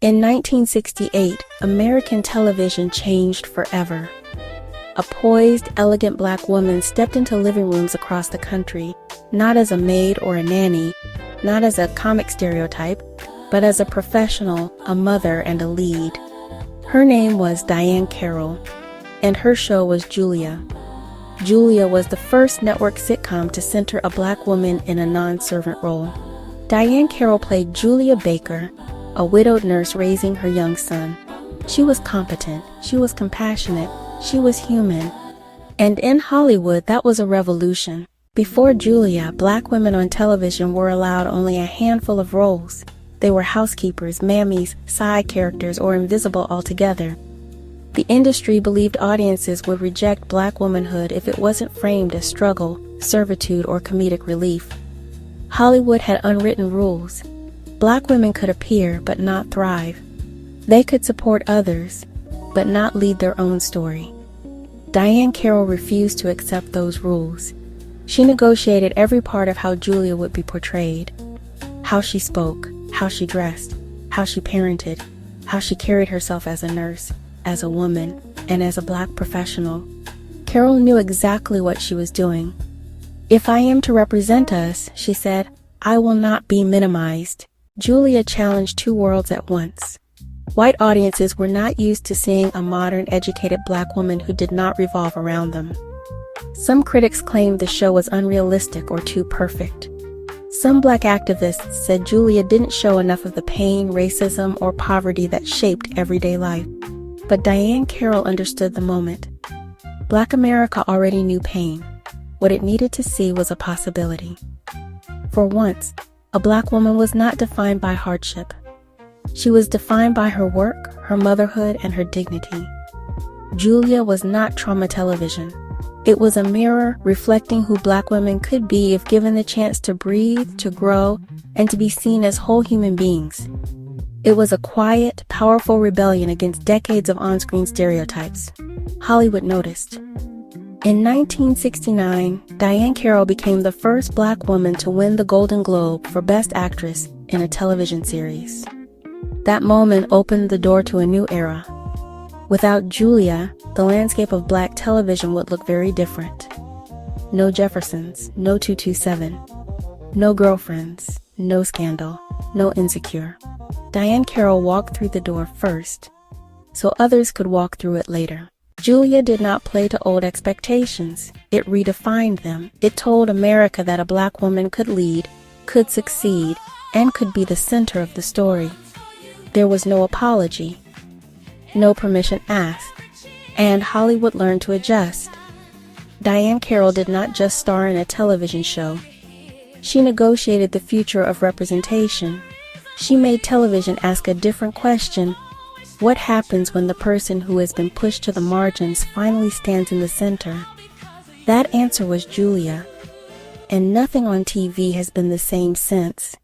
In 1968, American television changed forever. A poised, elegant black woman stepped into living rooms across the country, not as a maid or a nanny, not as a comic stereotype, but as a professional, a mother, and a lead. Her name was Diahann Carroll, and her show was Julia. Julia was the first network sitcom to center a black woman in a non-servant role. Diahann Carroll played Julia Baker, a widowed nurse raising her young son. She was competent, she was compassionate, she was human. And in Hollywood, that was a revolution. Before Julia, black women on television were allowed only a handful of roles. They were housekeepers, mammies, side characters, or invisible altogether. The industry believed audiences would reject black womanhood if it wasn't framed as struggle, servitude, or comedic relief. Hollywood had unwritten rules. Black women could appear, but not thrive. They could support others, but not lead their own story. Diahann Carroll refused to accept those rules. She negotiated every part of how Julia would be portrayed. How she spoke, how she dressed, how she parented, how she carried herself as a nurse, as a woman, and as a black professional. Carroll knew exactly what she was doing. "If I am to represent us," she said, "I will not be minimized." Julia challenged two worlds at once. White audiences were not used to seeing a modern, educated black woman who did not revolve around them. Some critics claimed the show was unrealistic or too perfect. Some black activists said Julia didn't show enough of the pain, racism, or poverty that shaped everyday life. But Diahann Carroll understood the moment. Black America already knew pain. What it needed to see was a possibility. For once, a black woman was not defined by hardship. She was defined by her work, her motherhood, and her dignity. Julia was not trauma television. It was a mirror reflecting who black women could be if given the chance to breathe, to grow, and to be seen as whole human beings. It was a quiet, powerful rebellion against decades of on-screen stereotypes. Hollywood noticed. In 1969, Diahann Carroll became the first black woman to win the Golden Globe for Best Actress in a television series. That moment opened the door to a new era. Without Julia, the landscape of black television would look very different. No Jeffersons, no 227, no Girlfriends, no Scandal, no Insecure. Diahann Carroll walked through the door first, so others could walk through it later. Julia did not play to old expectations. It redefined them. It told America that a black woman could lead, could succeed, and could be the center of the story. There was no apology, no permission asked, and Hollywood learned to adjust. Diahann Carroll did not just star in a television show. She negotiated the future of representation. She made television ask a different question. What happens when the person who has been pushed to the margins finally stands in the center? That answer was Julia, and nothing on TV has been the same since.